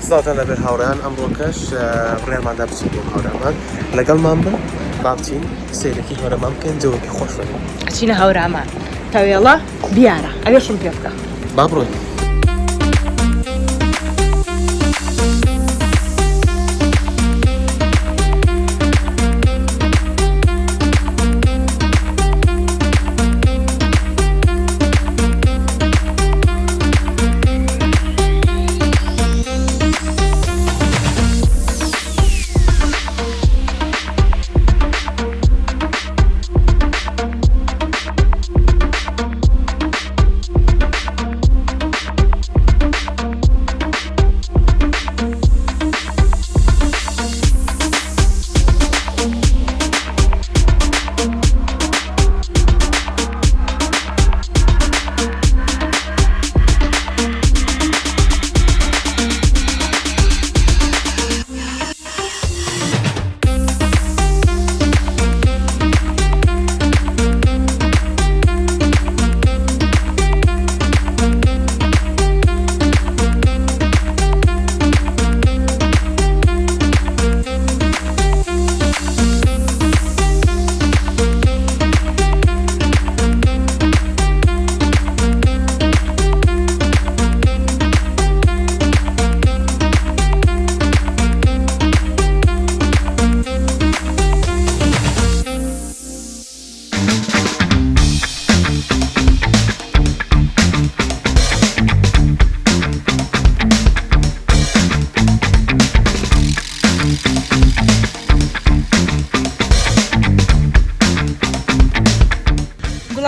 سڵاتان لەبێر هاوڕێیان ئەمڕۆکەش ڕێماندا بچین بۆ هاورامان لەگەڵمان بن با بچین سەیرێکی هەورەمان بکەین جەوەکی خۆش بێنین ئەچینە هەورامان تاوێڵە دیارە ئەوێشم پێ بکە با بڕۆین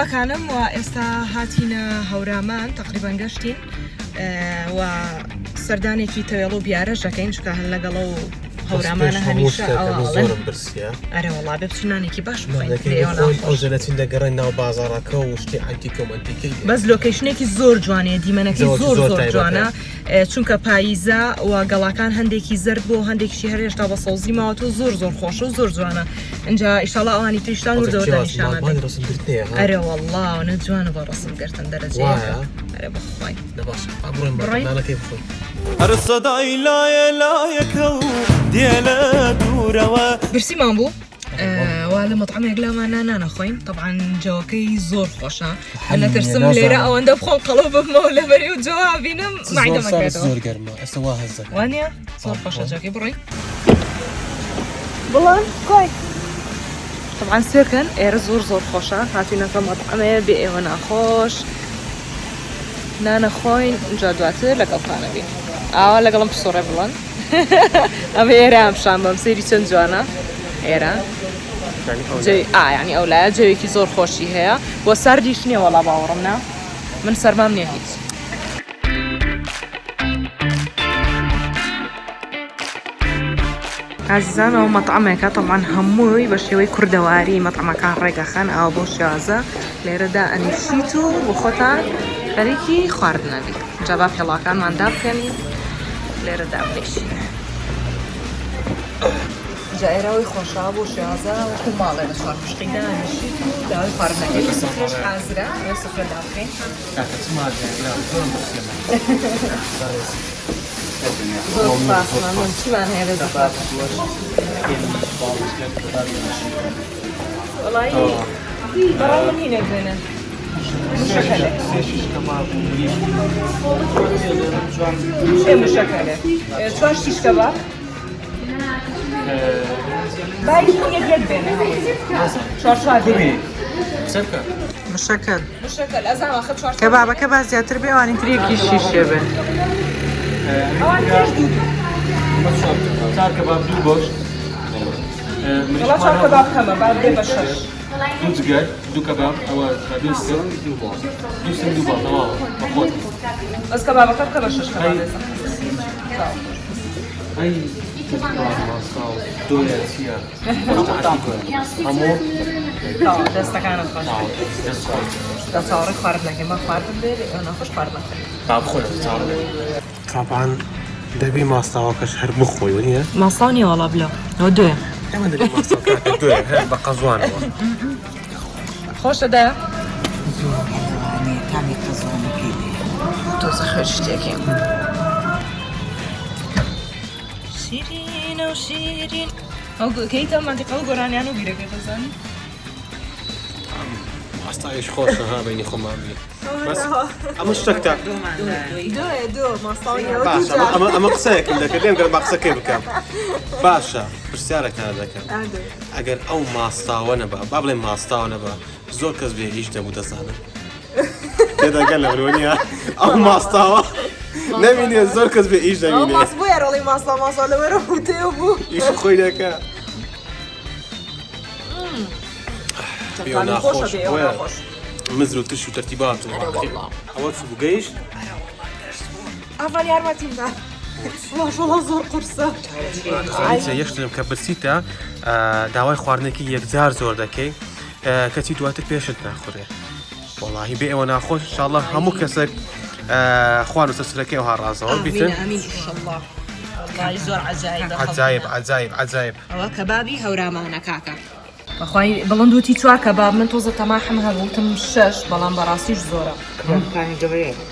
گوڵەکانم و ئێستا هاتینە هەورامان تقریبان گەشتین و سەردانێکی تەوێڵ و بیارە ژەکەین چکە هەر لەگەڵە و هەورامانە هەمیشە زۆرم برسیە ئەرە وەڵا بێ بچونانێکی باش ئەو ژەلەتین دەگەڕێن ناو بازاڕەکە و شتی ئەنتیکۆمەنتیکەی بەس لۆکیشنێکی زۆر جوانەیە دیمەنەکەی زۆر زۆر جوانە چونکە پاییزە و گەڵاکان هەندێکی زرد بۆ هەندێکیشی هەرێشتا بە سەوزی ماوەتە و زۆر زۆر خۆش و زۆر جوانە اینجا ئیشاڵا ئەوانی تریشتان وردەوە دەنیشانە ئەرە وەڵا نەجوانە بە ڕسمگرتن دەرەجەیەکە ئەرە بەخوای هەر سەدای لایە لایەکە و دیێلە دوورەوە برسیمان بوو وا لە مەطعمێک لامان نانەخۆین طبعاً جەوەکەی زۆر خۆشە نەترسم لێرە ئەوەندە بخۆم قەڵەو ببمەوە لەبەری و جەوا بینم مایدەمەکرێتەوە زۆر گەرمە ئەستا وا هەز دەکەم وانە زۆر خۆشە جەوەکەی بڕۆین بڵان کۆی طبعاً سێرکەن ئێرە زۆر زۆر خۆشە هاتوینەکە مەطعمەیە بێ ئێوە ناخۆش نانەخۆین جا دواتر لەگەڵتانە بین ئاوا لەگەڵم پسۆڕێ بڵن ئەمە ئێرە ئەمشان بەم سێری چەند جوانە ئێرە ینی ئەو لایە جەوێکی زۆر خۆشی هەیە بۆ سەردیش نییە وەڵا باوەڕم نا من سەرمام نییە هیچ عزیزان ئەو مەطعمێکە طبعاً هەمووی بە شێوەی کوردەواری مەطعمەکان ڕێگەخەن ئەو بۆ شێوازە لێرەدا ئەنیشیت و بۆ خۆتان خەریکی خواردنەبی جا با پێڵاکانماندا بکەنی لێرەدا بێشین جا ئێراوی خۆشا بۆ شێوازە وەکو ماڵێ لە چوار پشقیدا ئەنیشیت و داوای خواردنەکەی سفرەش حازرە ئەوێ سفرەدا بکەین زۆر سپاسمان چیمان هەیە لە زەفات وەڵایی بەڕاو من هینێک بێنن مشەکەلێ چوار شیش کەباب باید یەک بێنە چوار بێنێ مشەکەل ئەزان ئاخە چوار کەبابەکە با زیاتر بێ ئەوانی تریەکی شیشێ بێ چار کەباب دوو گۆشت وڵا چوار کەباب کەمە بعد بێ بە شەش دوو جگەر دوو کەباب ئەوە دوو سم دوو باڵ بەخۆت بەس کەبابەکە بکە بە شەش کەباب ئەی دۆیە چییە هەموو دەستەکانت خۆش دە چاوەڕێ خواردنەکەی مە خواردن بێ ئەو ناخۆش خواردنەکەی با بخۆین طبعاً دەبی ماستاوەکەش هەر بخۆی وە ماستاو نییە وەڵا بلە ئەوە دوێ ئەمە دەبی ماستاوەکە دوێ هەر بە قەزوانەوە خۆشە دایە تامی قەزوانەکەی تۆزە خێر شتێکی شیرینە و شیرین ئەو کەیتە مادیقە و گۆرانیان و بیرەکەی دەزانی ئاستایش خۆشە ها بینی خۆمامی ئەمە شتێکتە دۆ ماستاوی باشە ئەمە قسەیەکم دەکرد لێم گەر بە قسەکەی بکەم باشە پرسیارێکتان دەکەم ئەگەر ئەو ماستاوە نەبە با بڵێم ماستاوە نەبە زۆر کەس بێ هیچ دەبوو دەزانن تێدەگەل لە مرۆنیە ئەو ماستاوە نەبینێ زۆر کەس بێ هیچ دەبینێ ماس بوو یاڕۆڵی ماستا لەوەرە وتێ بوو ئیش خۆی دەکە خۆشە بێ مزر و تش و ترتیبات و ئەوە بگەیشت ئەڤان یارمەتیمدا وڵا زۆر قورسە یەشتم کە برسیتە داوای خواردنێکی یەکجار زۆر دەکەی کەچی دواتر پێشت ناخورێ وڵاهی بێ ئەوە ناخۆش انشاءالله هەموو کەسێک خوارد و سەسرەکەی ئەوها ڕازەوە بیتن زۆر عجایب ئەوە کەبابی هەورامانە کاکە بەخوای بەڵندوتی چوار کەباب من تۆزە تەماحم هەبووتم 6 بەڵام بەڕاستیش زۆرە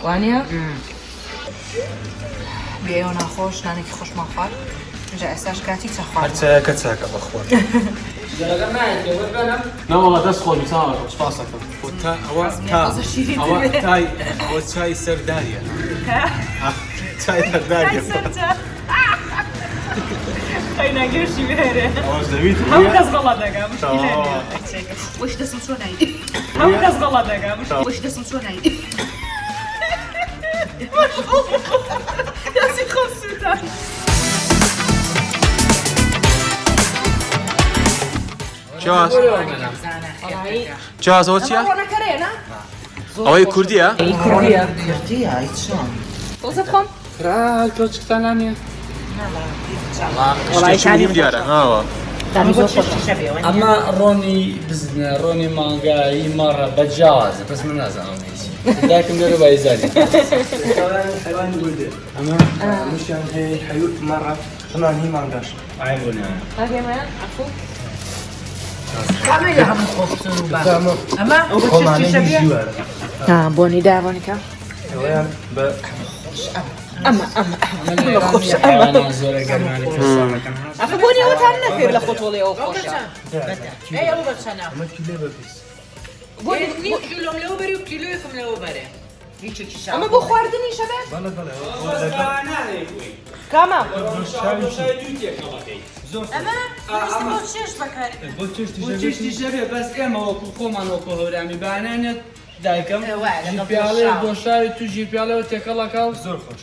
وانە بێەوە ناخۆش نانێکی خۆشمان خوارد جا ئێستاش کاتی چە خوارد کە چاکە بەخۆر ناوەڵە دەست خۆمی چاوە سپاسەکەم ئەوە چای سەرداریە چای سەرداریە خەینە گەشتی بێرێ ئەوەش دەویت هەموو کەس گەڵا دەگەم وەش دەسم چۆ نایدی هەموو کەس گەڵا دەگەم وەش دەسم چۆ نایدی یاسی خۆم سووتە جیازەوە چییە؟ ئەوەی کوردیە؟ کوردیە تۆزە بخۆم؟ کرا کەوچکتانە نیە؟ شتێکی دیارە هاوە ئەمە ڕۆنی بزنە ڕۆنی مانگایی مەڕە بەجیازە بەس من نازانم داکم لێرە بایزاری أما مشان هي حيوت مرة كمان هي ما عندهاش عيبونا كامل هم خفتون أما بوني دا بونيكا أما أنا زورة قرماني فرصانة كان أخي بوني هو تاني نكير لخطولي أو خوشة أي أبو بتشنا ما كيلو بس بوني نيو كيلو ملوبري وكيلو يخم ملوبري أما بو خواردني شباب كما أما بوتشيش بكاري بۆچش دیژەبێ بەس ئێمە وەکو خۆمان وەکو هەورانی بانانێت دایکەم ژیپیاڵێ دۆشاوی تو ژیپیاڵەوە تێکەڵەکە و زۆر خۆش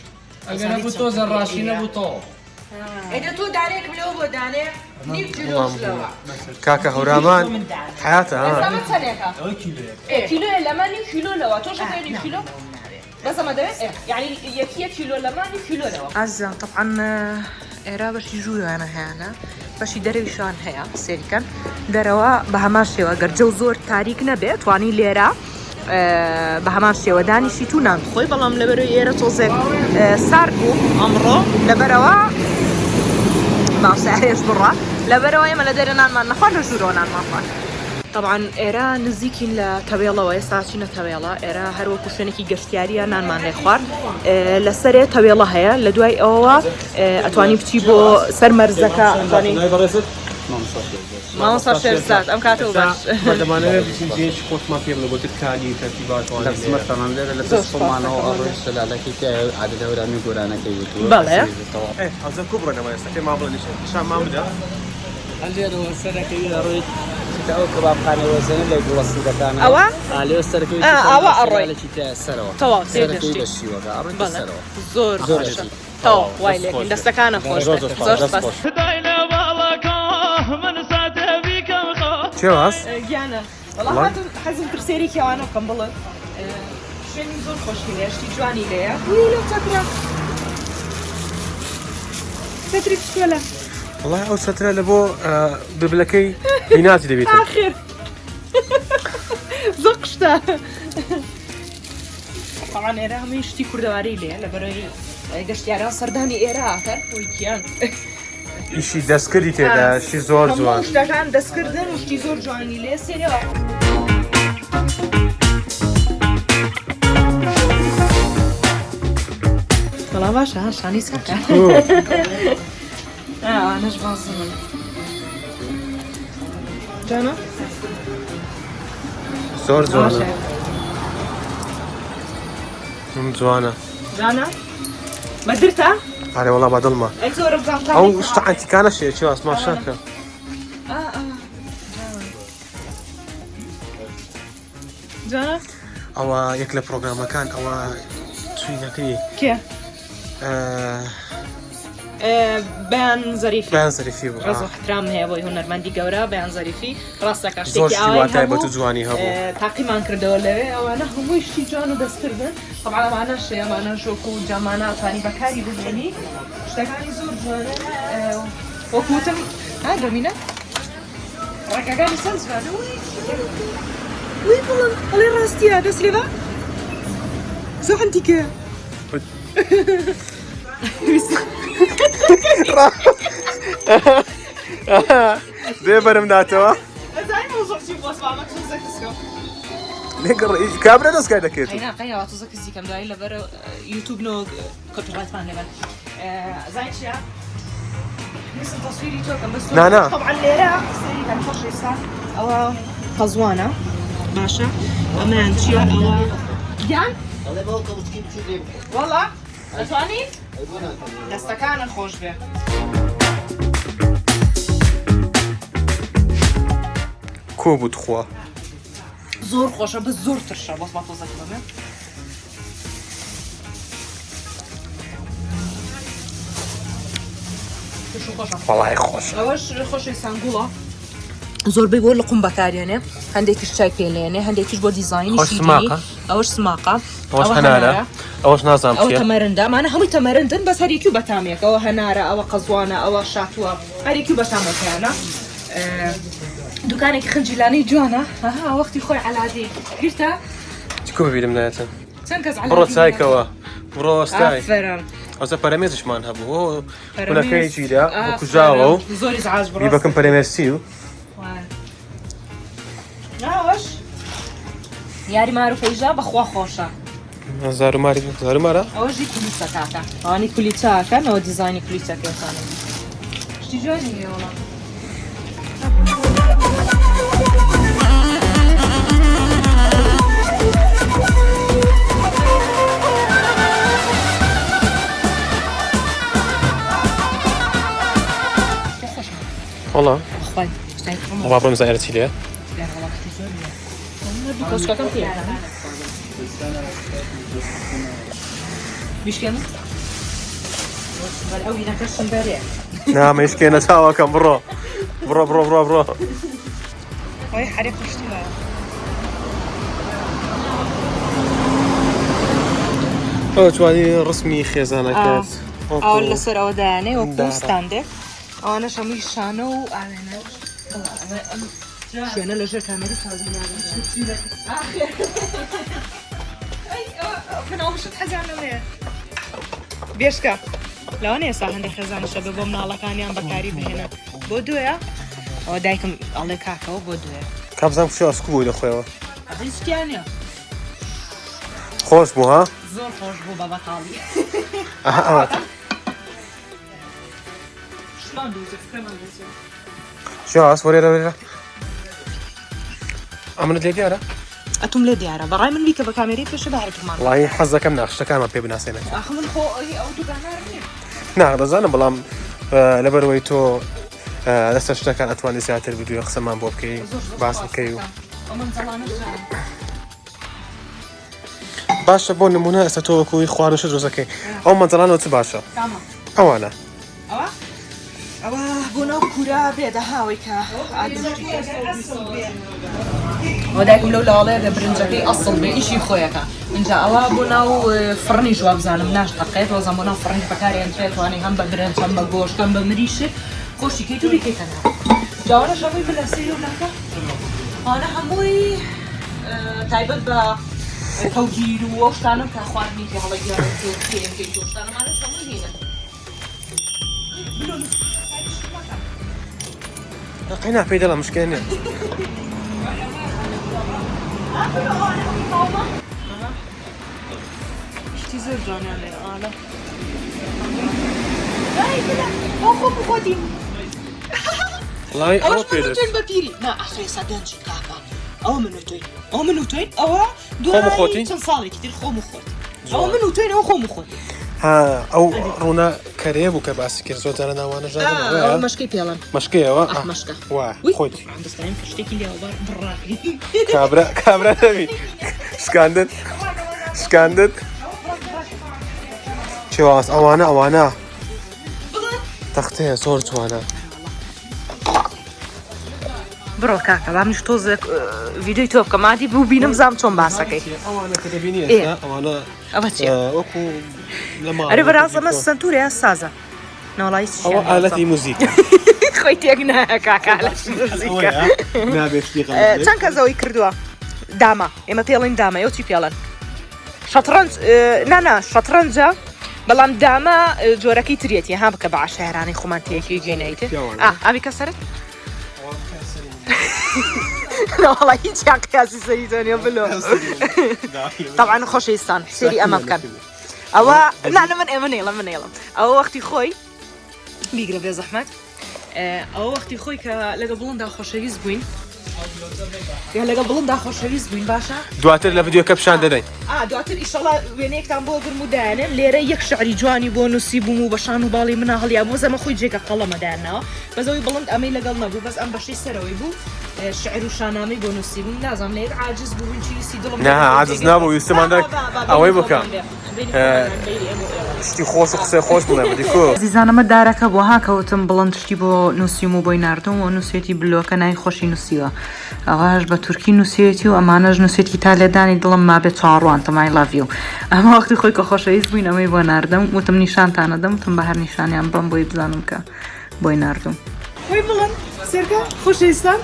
ئەگەر نەبوو تۆزە ڕاشی نەبوو تۆ إذا تو دانيك ملو بو داني نيو كيلو شلوا کاکە هەورامان حیاتە ها ما تساليها كيلو لما نيو كيلو لوا تو شو نيو كيلو بس ما ده يعني يكيه كيلو لما نيو كيلو لوا عزة طبعا إيرا باش يجوا أنا هنا باش يدري شان هيا سيركن دروا بهماشي وقرجو زور تاريخ نبات واني ليرا بهماشي وداني شي تونان خوي بلام لبرو إيرا توزك ساركو أمرو لبروا ما سعريش برا لبروا يما لديرنان ما نخوان رجورونان ما خوان طبعا إيرا نزيكين لتويلا ويساعدين تويلا إيرا هرو كوشنكي قشتياريا نان مان لخوار لسري تويلا هيا لدواي أوا أتواني بتجيبو سر مرزكا أتواني ما صار شرزات أم كاتو باش بەردەمانەوێت جێش خۆشمان پێ بڵێ بۆ ترکانی تەرتیبات مثلا لێرە لە دەستخۆمانەوە ئەڕۆی سەلالەکەی تیا عادە هەورانی گۆرانەکەی وتووە بەڵێ ئەزە کوبڕە نەما ئێستا پێمان بڵێ نیشان بدە هەلێرەوە سەرەکەی ڕۆیت ئەو کەبابخانە وەزەنە لە گوڵەسیدەکانە ئەوە لێ سەرەکەی ئەوە ئەڕۆی سەرەوە تەواو سەرەکەی تێگەشتی لە شیوەکە ئەڕۆیتە سەرەوە زۆر خۆشە تەواو وای لێکن دەستەکانە خۆش زۆر سپاس چێواز؟ گیانە وەڵام حەزم ترسێری کێوانە بکەم بڵێن شوێنی زۆر خۆشی لێ شتی جوانی لێیە لەو چەترە چەتری پشکۆلە وڵای ئەو چەترە لە بۆ ببلەکەی بیناتی دەبێت آخر زۆر قشتە طبعا ئێرە هەمووی شتی کوردەواری لێ لە بەرەوەی گەشتیاران سەردانی ئێرە هاتەن ویکیان ئیشی دەستکردی تێدا شی زۆر جوان شتەکان دەستکردن و شتی زۆر جوانی لێ سێرەوە بەڵام باشە شانی سەکە أنا جبازم جانا زۆر جوانە جوانە جانا بدرتها ئارێ وەڵا بە دڵمە أي زور بزعم ئەو شتە ئەنتیکانە شێکی ئاسما شەکە جانا ئەوە یەک لە پرۆگرامەکان ئەوە چوینەکەی كيف بيان ظريفي بەیان زەریفی بوو رزق احترام هي بۆی هونەرمەندی گەورە بەیان زەریفی ڕاستەکە زۆر شتێکی شتی وا ئاوای تایبەت و هەبوو جوانی هەبوو تاقیمان کردەوە لەوێ ئەوانە هەمووی شتی جوان و دەستکردن طبعا ئەمانە شێمانە شۆک و جامانە ئەتوانی بەکاری ببێنی شتەکانی زۆر جوانە وەکوتم دەمینە ڕێکەکانی سەر جوانە وی بڵم ئەڵێ ڕاستیە دەست لێ بە زۆر هەندیکە دێ بەرم داتەوە کابرا دەستکای دەکەێت هنا قيا توزك الزيكم داي لبر يوتيوب نو كنت غلط مان لبر زين شيء لسه تصويري توكم بس لا. طبعا ليرة سري كان خوش يسا أو قزوانة باشا أمان شيء أو جان والله أتواني دستكان خوش به کۆ بوو خوا زور خوشة بس زور ترشة بس ما توزك بمن شو خوشة وەڵای خۆش ئەوەش خۆشی سانگوڵە زۆربەی بۆ لە قوم بەکارێنێ هەندێکیش چای پێلێنێ هەندێکیش بۆ دیزایانی ئەوش سماقە؟ ئەوەش سماقە ئەوەش هەنارە ئەوەش نازانم ئەوە چییە تەمەرندا مانە هەمووی تەمەرندن بەس هەرێکی و بەتامێک ئەوە هەنارە ئەوە قەزوانە ئەوە شاتووە هەرێکی و بەتامەکەیانە دوکانێکی خنجیلانەی جوانە هەها وەختی خۆی عەلادی گرتە چکۆ ببیرم نایەتن چەند کەس بڕۆ چایکەوە بڕۆ ستای ئافرن ئەوسە پەرەمێزشمان هەبوو پەرەمێز. خولەکەی چیدا کوژاوە و زۆری زعاج بی بەکەم پەرەمێستی و ناوەش یاری مار و پەیژا بەخوا خۆشە زارمارە ئەوەژی کولیسە کاکە ئەوانی کولیچاکەن ئەوە دیزایانی کولیچەکەتانە شتی جوانی هێوڵە وەڵا خۆی شتای وا بڕۆم زایرە چی لێ کۆچکەکەم پێ بیشکێنم ئەو بینەکەشم بەرێ نامەشکێنە چاوەکەم بڕۆ بڕۆ بڕۆ بڕۆ بڕۆ وای حرێ پشتیوە ئەو جوانی ڕسمی خێزانەکەت ئەو لەسەر ئەوە دایانێ وەکو ستاندێک ئەوانەش هەمووی شانە و ئاوێنە شوێنە لەژێر کامێری تازیانشت حەزیانەوەیە بێشکە لەوانە ئێستا هەندێک خێزانشە بێ بۆ مناڵەکانیان بەکاری بهێنە بۆ دوێە ئەوە دایکم ئەڵێ کاکەەوە بۆ دوێ کابزانام خوشی ئەسکو بووی دەخۆیەوە ڕیسکیانە خۆش بوو ها زۆر خۆش بوو بە بەتاڵی ئەوە شاس وەرێرە وەرێرە ئەمنت لێ دیارە ئەتوم لێ دیارە بەڕای من بیکە بە کامێری پێشە بەهرێکمان وڵی حەز دەکەم ناخشتەکانمان پێ بناسێنێت ئاخ من خۆ ئەو دوکانار نییە نا دەزانم بەڵام لەبەرەوەی تۆ لەسەر شتەکان ئەتوانی زیاتر بدوێ قسەمان بۆ بکەی باس بکەی و باشە بۆ نمونە ئێستا تۆ وەکوی خواردنش دۆزەکەی ئەو مەنجەڵانەوە چ باشە ئەوانە ئەوە بۆ ناو کورا بێدە هاوی کە ئەوە دایکم لەو لاڵەیە لە برنجەکەی ئەسڵ بێ ئیشی خۆیەکە اینجا ئەوە بۆ ناو فڕنی ژوا بزانم ناشتەقێت وەزان بۆ ناو فڕنی بەکارێنرێت توانێت هەم بە برنج هەم بە گۆشت هەم بە مریشت خۆشی کەیت و بیکەیتەنە جاوانەش هەمووی بلەسەری و ناکە ئەوانە هەمووی تایبەت بە کەوگیر و ئەو شتانم کە خواردنی پێ هەڵەگیانێت پێکەیت و شتانەمانەش هەمووی هێنن قەینا پێی دەڵام مشکێن نیە شتی زۆر جوانیان لێ ئالە ئەو خۆ بخۆتی وڵی ئەوە ئەوەش پێ منوتۆین بە پیری نا ئەخی سەدەنجی کاکە ئەوە منوتۆین ئەو منوتۆین ئەوە خۆم و خۆتی؟ دوای چەند ساڵێکی تر خۆم و خۆت ئەوە منوتۆین ئەوە خۆم و خۆت ها ئەو ڕوونە کەرێ بوو کە باسی کرد زۆر جارە ناوانە ئەوە مەشکەی پێڵەن مەشکەیەوە مەشکە وا خۆتی دەستانیم شتێکی لێوەبەر بڕاقی کابرا نەبی شکاندت چێواز ئەوانە تەختەیە زۆر جوانە بڕۆ کاکە با منیش تۆزێک ڤیدیۆی تۆ بکەم مادی بوو بینم زام چۆن باسەکەی ئەوانە کە دەبینی ئێستا ئەوانە ئەوە چێ وەکو لە ماڵ ئەرێ بەراز ئەمە سنتورە سازە ناوڵی ئەوە ئالەتی موزیکە خۆی تێک نایە کاکە موزیکە نابێت چەند کەسەوەی کردووە داما ئێمە پێڵین دامە ئەو چی پێڵن شەترەنج نانا شەترەنجە بەڵام دامە جۆرەکەی ترێتی ها بکە بە عشایرانی خۆمان تێکی گوێنیتە ئاوی کەسەرت والله هیچ قیاسی سەری تۆنیە بلۆ طبعا خۆشەویستان سێری ئەمە بکەن ئەوە نانە من نێڵم ئەوە وەختی خۆی بیگرە بێ زەحمەت ئەوە وەختی خۆی کە لەگە بڵندا خۆشەویست بووین یا لەگە بڵندا خۆشەویست بووین باشە دواتر لە ڤیدیۆکە پیشان دەدەین دواتر ئیشەڵا وێنەیەکتان بۆ گرم و دایانێن لێرە یەک شعری جوانی بۆ نووسی بووم و بە شان و باڵی منە هەڵیا بۆ زەمە خۆی جێگە قەڵەمەدایانەوە بەزەوەی بڵند ئەمەی لەگەڵ نەبوو بەس ئەم بەشەی سەرەوەی بوو شعر و شانامەی بۆ نووسی بووم نازانم لێر عاجز بووین چیویستی دڵم نه عاجز نابوو ویستمان ئەوەی بکەم شتی خۆش و قسەی خۆش بڵێ دیکۆ زیزانەمە دارەکە بۆ هاکەوتم بڵند شتی بۆ نووسیم و بۆی ناردم و نووسێتی بلۆکە نای خۆشی نووسیوە ئەوەش بە تورکی نووسێتی و ئەمانەش نووسێتی تا لێدانی دڵم ما بێت چاڕوان تەمای لاڤیو ئەمە وەختی خۆی کە خۆشەویست بووین ئەمەی بۆ ناردم وتم نیشانتانەدەم وتم بە هەر نیشانیان بم بۆی بزانم کە بۆی ناردم خۆی بڵند سێرکە خۆشەویستان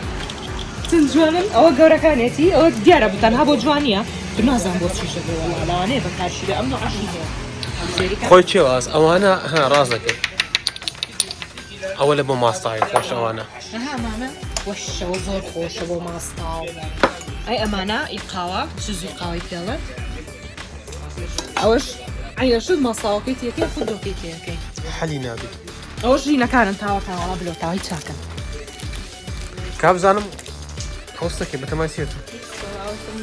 چەند جوانن ئەوە گەورەکانێتی ئەوە دیارە بتەنها بۆ جوانیە نازانم بۆ چیشە وەڵانەیە بە کارشیرە ئەم نەعاشی هەیە خۆی چێواز ئەوانە ڕاز دەکەن ئەوە لە بۆ ماستای خۆش ئەوانە ئەمانە وەشەوە زۆر خۆشە بۆ ماستاو ئەی ئەمانە ئیقاوە سوزی قاوی پێڵێت ئەوەش ئەیەشت ماساوەکەی تێکەی خودۆکەی تێەکەی حەلی نابێت ئەوەش ژینەکانن تاوە تاوەڵا بلۆتاوی چاکەن کابزانم هەوستەکەی بەتەمای سێتە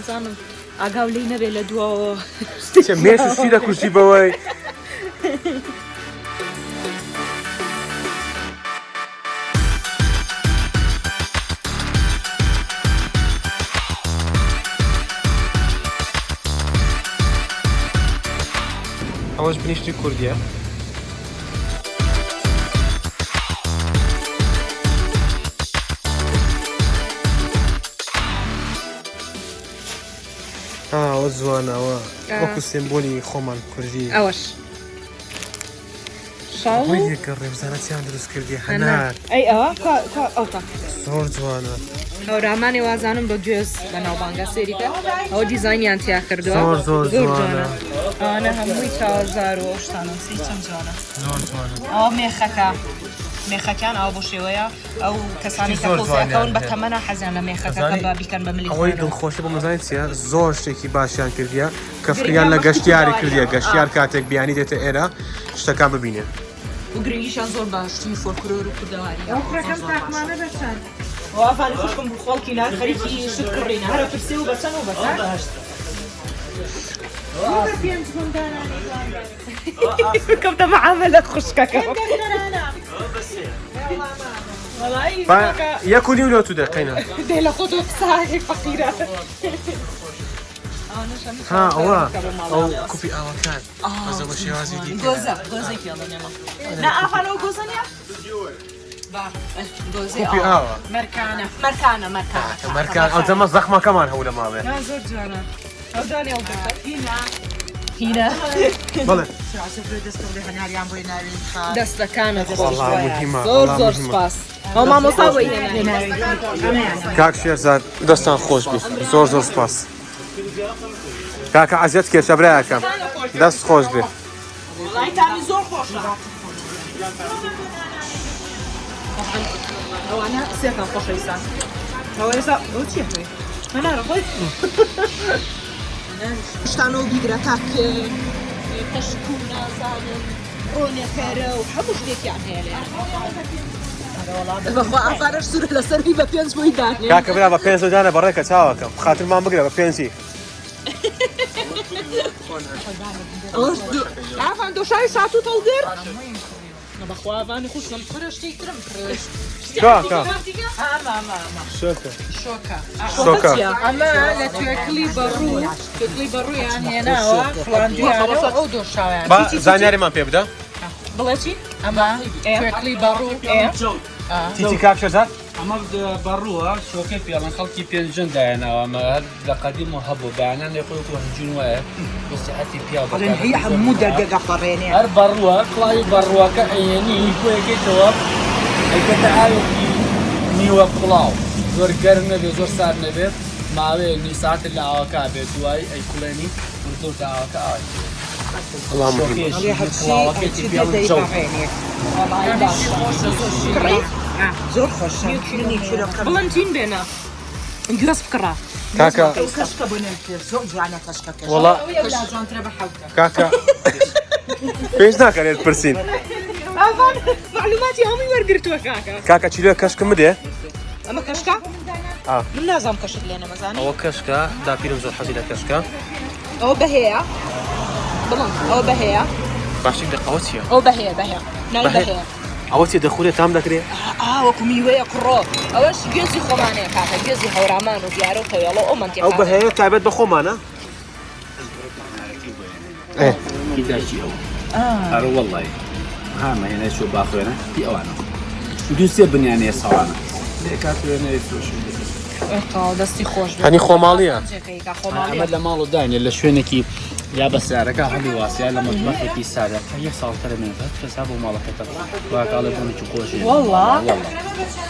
زانم ئاگاو لی نەبێت لە دووەوە مێش سی دەکوشی بەوەی ئەوەش بنیشتی کوردیە ئەوە جوانەوە وەکو سێمبۆلی خۆمان کوردی ئەوەش شاڵ یەکە ڕێبزانەتیان دروست کردی هەنار ئەی ئەوە ئەوتا زۆر جوانە هەورامانی وازانم بە گوێز بە ناوبانگە سێریکە ئەوە دیزاینیان تیا کردووە زۆر جوانە ئەوانە هەمووی چاوەزار و شتانەسی چەند جوانە زۆر جوانە ئەوە مێخەکان ئەو بۆ شێوەیە ئەو کەسانی کە خۆزیەکەون بە تەمەنە حەزیان لە مێخەکەکە بە بیکەن بە ملی ئەوەی دڵخۆشە بۆ مەزانیت چیە زۆر شتێکی باشیان کردیە کە فریان لە گەشتیاری کردیە گەشتیار کاتێک بیانی دێتە ئێرە شتەکان ببینێن و گرنگیشان زۆر باشتی فۆلکلۆر و کوردەواری وافانی خوشکم بۆ خۆڵکی نار خەریکی شت کڕینە هەرە پرسێ و بەچەند و بەچەند کەمتە مەعاملە خوشکەکە یەک و نیو لۆ تو دەقینە دێ لە خۆتۆ قساهێک فەقیرە ها ئەوە ئەو کوپی ئاوەکان ئەزە بە شێوازی دی گۆزەی پێڵێن ئێمە نا ئافانەوە گۆزە نیە؟ کوپی ئاوە مەرکانە ئەو جەمە زەخمەکەمان هەوو لە ماوێ زۆر جوانە ئەو دانی ئەو هینە بەڵێ دەستەکانە زۆر سپاس ئەو مامۆستا بۆی کاک شێرزاد دەستان خۆش بێت زۆر سپاس کاکە عەزیەت کێشە برایەکەم دەست خۆش بێت تامی زۆر خۆشە ئەوانە سێکان خۆشەویستان ئەوە ئێستا ئەو چییە خۆی؟ هەنارە خۆی؟ شتانەوە بیگرە تاک پەشک و نازانم ڕۆنەکەرە و هەموو شتێکیان هەیە لێرە بەخوا ئافارەش سوورە لەسەری بە پێنج بۆی دانێ کاکە برا بە پێنج دانە بەڕێکە چاوەکەم خاترمان بگرە بە پێنجی ئافان دۆشاوی ساتوت هەڵگر بەخوا ئافانی خوشم پرە شتێکترم کاکە شۆکە ئەمە لە توێکلی بەڕوو توێکلی بەڕوویان هێناوە فڵاندویانەوە ئەو دۆشاویان با زانیاریمان پێ بدە بڵێ چی؟ ئەمە توێکلی بەڕوو تیتی کاک شەزات ئەمە بەڕووە شۆکەی پیاڵان خەڵکی پێنجن دایەناوە ئەمە هەر لە قەدیم و هەبوو بەیانان خۆی هەجون وایە بۆسیحەتی پیا هي هەموو دەرگەگە قەڕێنێ هەر بەڕووە کڵاوی بەڕووەکە ئەیێنی کۆیەکەیتەوە ئەیکەتە ئاوێکی نیوە کڵاو زۆر گەرم نەبێت زۆر سارد نەبێت ماوەیە نی ساعتت لە ئاوەکە بێت دوای ئەیکوڵێنی وردۆ تا ئاوەکە ئاوی زۆر خۆشە بڵندین بێنە گوێز بکڕە کاکە کەشکە بۆ نێ زۆر جوانە کەشکەکە وڵا جوانترە بە حەوتە کاکە پێش ناکەنێت پرسین ئافان معلوماتی هەمووی وەرگرتووە کاکە کاکە چیلۆ کەشکم بدێ ئەمە کەشکە؟ من نازام کەشت لێنە مەزانێ ئەوە کەشکە داپیرم زۆر حەزی لە کەشکە ئەوە بەهەیە بڵند ئەوە بەهەیە باشی ئەوە چییە؟ ئەو بەهەیە بەهەیە ناوی بەهەیە ئەوە چێ دەخورێت تام دەکرێت؟ وەکو میوەیە کوڕۆ ئەوەش گوێزی خۆمانەیە کاکە گوێزی هەورامان و دیارە و تەوێڵە ئەو منتیقە ئەو بەهەیە تایبەت بە خۆمانە؟ هیداچی ئەو هەرە وەڵی هامە هێنای شۆ باخوێنە هی ئەوانە دووسێ بنیانەیە ساڵانە لێ کاتوێنەیە فرۆشی دەستی خۆش هەنی خۆماڵیە ئەمە لە ماڵ و داینێ لە شوێنێکی یا بە سارەکە هەڵی واسیا لە مەتمەخێکی سارە یەک ساڵترە مێنێت کەسا بۆ ماڵەکەتە واکاڵە بۆنێکی خۆشی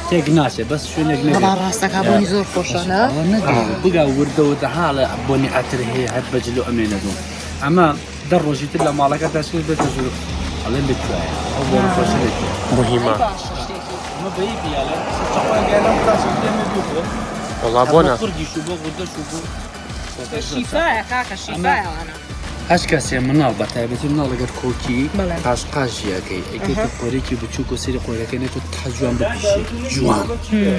تێک ناچێت بەس شوێنێک نێت ڕاستەکە بۆنی زۆر خۆشانە بگا وردەوە حاڵە بۆنی ئەتر هەیە هەر بەجلو ئەمێنە دوم ئەمە دە ڕۆژی تر لە ماڵەکە دەچێت بێتە زۆر ئەڵێن بکوایە ئەو بۆ خۆشە مهمە ئەمە بەی پیاڵە چاوانگەلەم تاسێت لێمە دوو وڵا بۆنە کوردی شو بۆ وردە شو بۆ شیفایە کاکە شیفایەوانە هەش کەسێ مناڵ بە تایبەتی مناڵ لەگەر کۆکی قاشقاژیەکەی ئەیکەیتە قۆرێکی بچووک و سری قۆرەکەی نێت و تەجوان بپیشێ جوان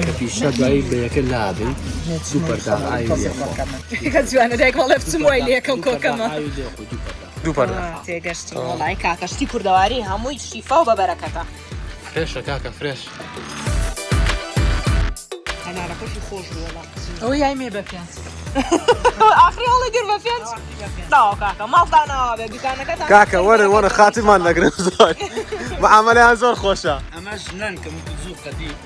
کە پیشە دوایی بەیەکە لابێ سوپەردار ئاوی کە جوانە دایک وەڵێ بچم وای لێکەم کۆکەمە دووپەردە تێگەشتی وەڵای کاکەشتی کوردەواری هەمووی شیفا و بەبەرەکەتە فرێشە کاکە فرێش هەنارەکەشی خۆش بووە ئەو یای مێ بە پێنج ئاخری هەڵی گر بە پێنج داوە کاکە ماڵدانەوە بێ دوکانەکەتان کاکە وەرە خاترمان نەگرن زۆر بەعامەلیان زۆر خۆشە ئەمەش نانکەم زوو قەدیم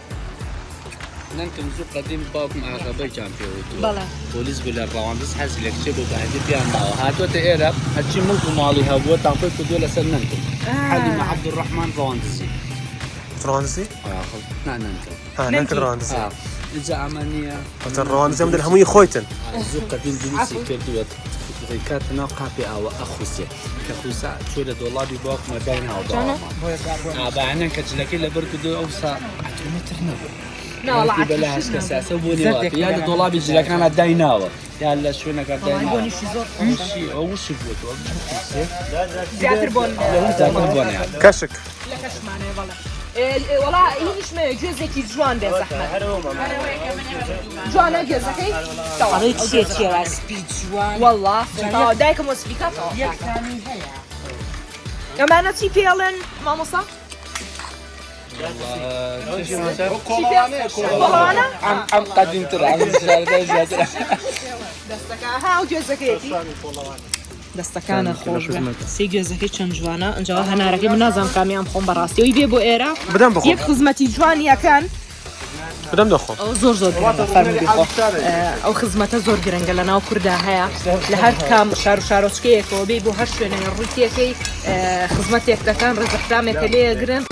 نانکەم زوو قەدیم باوکم ئاغابەی جان پێوتوە بەڵێ پۆلیس بوو لە ڕەواندز حەزی لە کچێ بۆ بەهەندی پیان ماوە هاتوۆتە ئێرە هەرچی مڵک و ماڵی هەبووە تاقۆی کردووە لەسەر نانکەم حەلیمە عەبدوڕەحمان ڕەواندزی فرانسی؟ نانکەم نانکە ڕەواندزی اینجا ئەمە نییە ئەتە ڕەواندزی ئەم دەر هەمووی خۆیتن زوو قەدیم دروستی کردووەت کاتە ناو قاپی ئاوە ئەخوسێ کە خوسا چۆ لە دۆڵابی باوکمە دای ناوباوەمە ئابانەن کە جلەکەی لەبەر کردو ئەو سا ئەتومەتر نەبوو بەلا هەشکە ساسە بۆ نێواتە یا لە دۆڵابی جلەکانە دای ناوە یا لە شوێنەکە دای ناوە ئەو وشی بووەوە زیاتر بۆن کەشک لە کەشمانەیە بەڵێ وەڵا هیچمە گوێزێکی جوان بێ زەحمەت جوانە گوێزەکەی ئەڵێ چێ سپی جوان وەڵا دایکم وە سپیکاتەوە ئەمانە چی پێڵێن مامۆستا؟ کۆڵانە؟ ئەم قەدیمتر دەستەکە ها و گوێزەکەیەتی دەستەکانە خۆش سی گوێزەکەی چەند جوانە ئەنجاوە هەنارەکەی من نازانم کامیان بخۆم بەڕاستیەوەی بێ بۆ ئێرە بدەم بخۆم یەک خزمەتی جوانیەکەن بدەم دەخۆم ئەو زۆر فەرمی بخۆ ئەو خزمەتە زۆر گرنگە لە ناو کووردا هەیە لە هەر کام شار و شارۆچکەیەکەوە بێ بۆ هەر شوێنە ڕووتێکەکەی خزمەتێک دەکەن ڕێزەحرامێکە لێگرن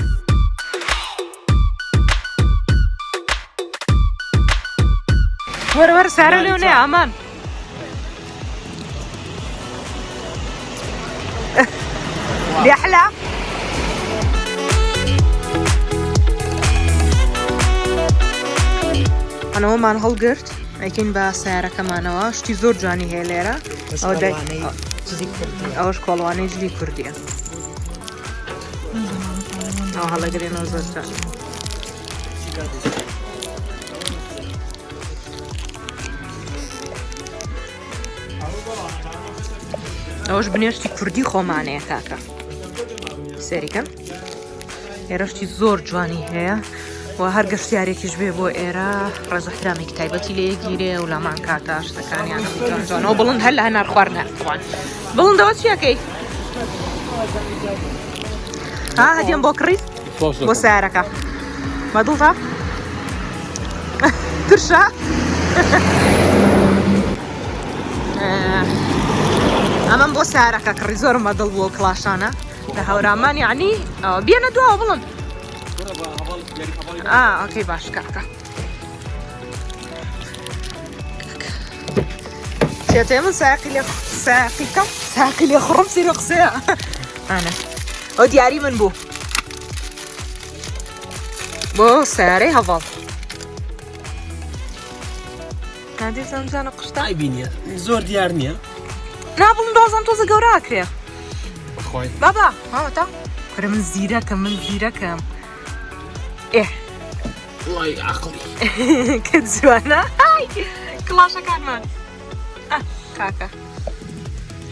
وەرە سارە لێو نێ ئامان لێحلا ئەنەوەمان هەڵگرت ئەیکەین بە سیارەکەمانەوە شتی زۆر جوانی هەیە لێرە ئەوەش کۆڵوانەی جلی کوردیە ئەو هەڵەگرێنەوە زۆر جوان ئەوەش بنێشتی کوردی خۆمانەیە کاکە سێریکەن ئێرەشتی زۆر جوانی هەیە و هەر گەشتیارێکیش بێ بۆ ئێرە ڕێزەحرامێکی تایبەتی لەیەگیرێ و لامان کاتە شتەکانیان جوانەوە بڵند هەر لە هەنار خواردنەوان بڵندەوە چیەکەی ها هەدیەم بۆ کڕیت بۆ سیارەکە بەدڵتە ترشە ئەمەم بۆ سیارەکە کڕی زۆرم بەدڵ بووە کڵاشانە لە هەورامان یعنی بێنە دواوە بڵند ئۆکەی باش کاکە چێتێ من ساقی لێ خوڕم سیرە قسەیە ئانە ئەو دیاری من بوو بۆ سیارەی هەڤڵ نادێ زەمزانە قشتا بینیە زۆر دیار نییە نابڵم دۆزم تۆزە گەوراکرێ بخۆی بابا هاوەتا کرە من زیرەکەم وای عەقڵی کە جوانە کڵاشەکانمان کاکە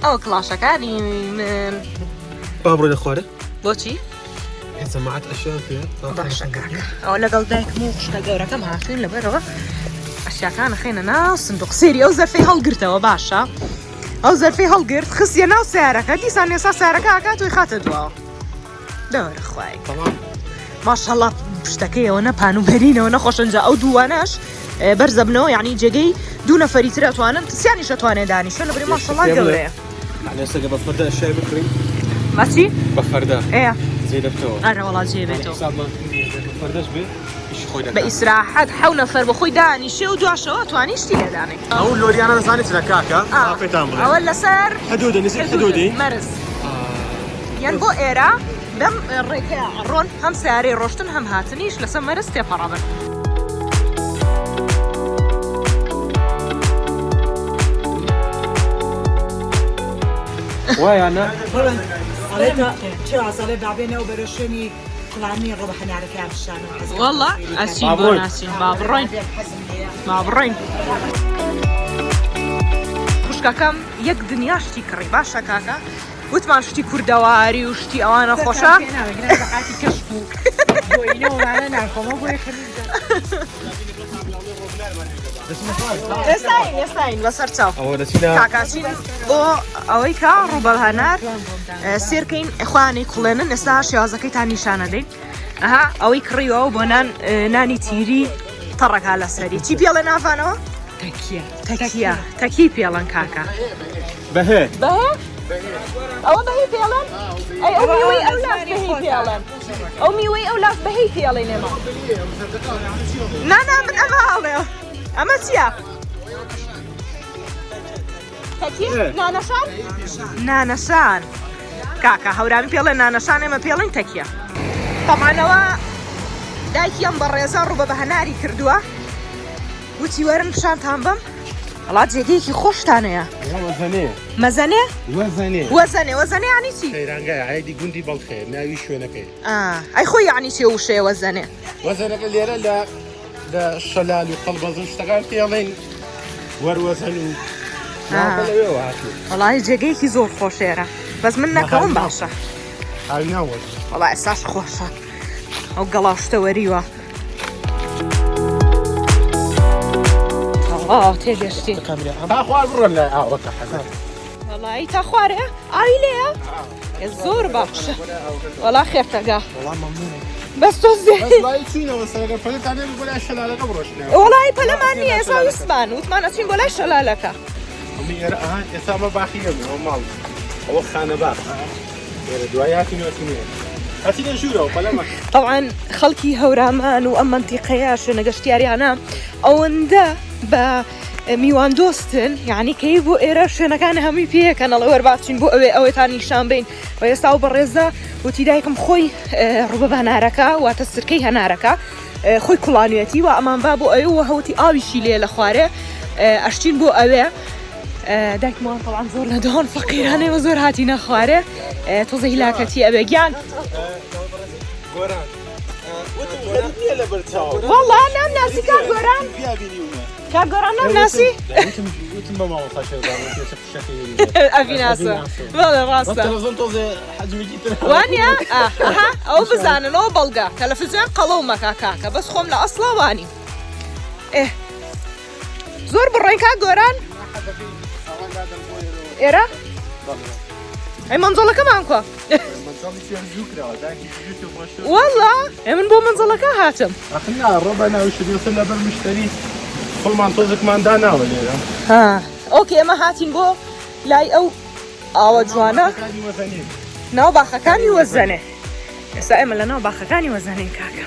ئەو کڵاشەکانی من با بڕۆی لە خوارە بۆچی؟ سەماعەت ئەشیان پێ باشە کاکە ئەو لەگەڵ دایکم و شتە گەورەکەم هاتوین لەبەرەوە ئەشیاکانە خێنە ناو سندوق سێری ئەو زەرفەی هەڵگرتەوە باشە ئەو زەرفەی هەڵگرت خستیە ناو سیارەکە دیسان ێستا سیارەکە ئاکات توی خاتە دواوە دەوەرە خوای ماشەڵڵا پشتەکەیەوە نەپان و بەرینەوە نەخۆشەنجا ئەو دووانەش بەرزە بنەوە یعنی جێگەی دوو نەفەری تر ئەتوانن کسیانیش ئەتوانێت دانیشە لەبەری ماشەڵڵا گەورەیە لێسەگە بە فەردە ئەشیای بکڕین ماچی؟ بە فەردە ئەیە زێ دەبتەوە ئەرە وەڵات جێبێتەوە فەردەش بێ ئیشی خۆی بە دەکات ئیسراحەت حەو نەفەر بە خۆی دانیشێ و دواشەوە توانی شتی لێدانێت ئەو لۆریانە نزانێت لە کاکە پێتان بڵێ ئەوە لەسەر حدودە نزیک حدودی مەرز یان بۆ ئێرە بەم ڕێکەیە ڕۆن هەم سیارەی ڕۆشتن هەم هاتنیش لەسەر مەرز تێپەڕەبن وایانە چرا ساڵێ دابێنەوە بەرەشێنی کڵانی ڕۆبە هەنارەکان شانە وەڵڵا ئەچین بۆ ناسین با بڕۆین خوشکەکەم یەک دنیاشتی کڕی باشە کاکە وتمان شتی کوردەواری و شتی ئەوانە خۆشە کەش بوو بۆینەوەمانە ناخۆمە بۆ ئێستاین بەسەر چاو کاکاچین بۆ ئەوەی کا ڕووبەڵ هەنار سێرکەین ئەخوانەی کوڵێنن ئێستا شێوازەکەی تا نیشانە دەین ئەها ئەوەی کڕیەوە بۆ نانی تیری تەڕەکا لەسەری چی پێڵێ نافانەوە؟ تەکی پێڵەن کاکە بەهێ ئەوە بەهی پێڵەن؟ ئەو میوەی ئەو لاس بەهی پێڵەن ئەو میوەی ئەو لاس بەهی پێڵێن ئێمە نانا من ئەمە هەڵێ ئەمە چییە؟ تەکی؟ نانەشان؟ نانەشان کاکە هەورامی پێڵێن نانەشان ئێمە پێڵین تەکیە تەمانەوە دایکیان بە ڕێزان ڕووبە بە هەناری کردووە وتی وەرن پیشانتان بم وڵات جێگەیەکی خۆشتانەیە مەزەنێ؟ وەزەنێ یعنی چی؟ سەیرانگای عایدی گوندی بەڵخێ ناوی شوێنەکەی ئەی خۆی یعنی چێ وشەیە وەزەنێ؟ وەزەنەکە لێرە لە شەلال و قەڵبەزن شتەکان پێڵێن وەروەزەن و لەوێەوە هاتووە وەڵای جێگەیەکی زۆر خۆشێرە بەس من نەکەوم باشە ئاوی ناوەز وەڵای ئێستاش خۆشە ئەو گەڵاشتە وەریوە تێگەشتی تا خوار بڕۆن لە ئاوەکە حەزار وەڵایی تا خوارێ ئاوی لێیە زۆر باشە وەڵا خێرتەگا بەس تۆ چینەوە سەرەکە پەلتانێ بۆ لای شەلالەکە بڕۆشنەوە وەڵای پەلەمان نییە ئێستا وسمان وتمان ئەچین بۆ لای شەلالەکە ئێستا مە باخی نەبوو ماڵ ئەوە خانە باخ لێرە دوای هاتینەوەتینێ هاتینە ژوورەوە پەلەمە طبعا خەڵکی هەورامان و ئەم منتیقەیە شوێنە گەشتیاریانە ئەوەندە بە میوان دۆستن یعنی کەی بۆ ئێرە شوێنەکان هەمووی پێکەن ئەڵە وەرباچین بۆ ئەوێتان نیشان بین و ئێستا و بەڕێزە وتی دایکم خۆی ڕووبە بە هەنارەکە واتە سرکەی هەنارەکە خۆی کوڵانوێتی و ئەمان با بۆ ئەوە هەوتی ئاویشی لێ لە خوارێ ئەشتین بۆ ئەوێ دایکمان طبعا زۆر لە دۆن فەقیرانەوە زۆر هاتینە خوارێ تۆزە هیلاکەتی ئەوێ گیان گۆران وتم غەریب نییە لە بەرچاو والله نام ناسی کا گۆران بیا بینیونە کا گۆران نام ناسی وتم بە ماڵەتا شێزان پێچە پشەکەی ئەڤی ناسە بەڵێ ڕاستە تەلەڤیزۆن تۆزێ حەجمێکی تر وانە ئەها ئەو بزاننەوە بەڵگا تەلەڤیزیۆن قەڵەو مەکا کاکە بەس خۆم لە ئەسڵا وانی زۆر بڕۆین کا گۆران ئێرە ئەی مەنزڵەکەمان کۆ والله من بۆ منزڵەکە هاتم ئەخنا ڕۆبە ناوشتر لەبەر مشتری خۆمان تۆزێکمان داناوە لێرە ئۆکێ ئێمە هاتین بۆ لای ئەو ئاوە جوانە ناو باخەکانی وەزەنێ ئێستا ئێمە لە ناو باخەکانی وەزەنین کاکە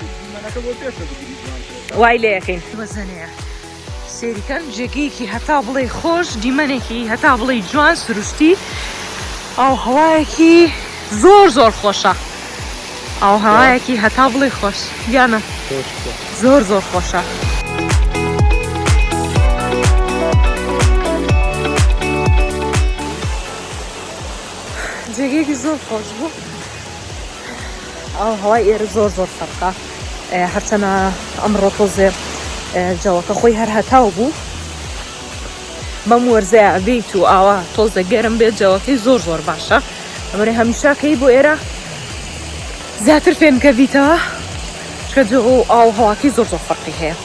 وای لێ یەکەین وەزەنەیە سێریکەن جێگەیەکی هەتا بڵێ خۆش دیمەنێکی هەتا بڵێ جوان سروشتی ئاو هەوایەکی زۆر خۆشە ئاو هەوایەکی هەتا بڵێ خۆش یانە زۆر خۆشە جێگەیەکی زۆر خۆش بوو ئاو هەوای ئێرە زۆر فەرقە هەرچەنە ئەمڕۆ تۆزێ جەوەکە خۆی هەر هەتاو بوو بەم وەرزەیە ئەبیت و ئاوا تۆزە گەرم بێت جەوەکەی زۆر باشە ئەمەرێ هەمیشە کەی بۆ ئێرە زیاتر فێنکە بیتەوە چکە جۆ ئاو هەواکەی زۆر فەرقی هەیە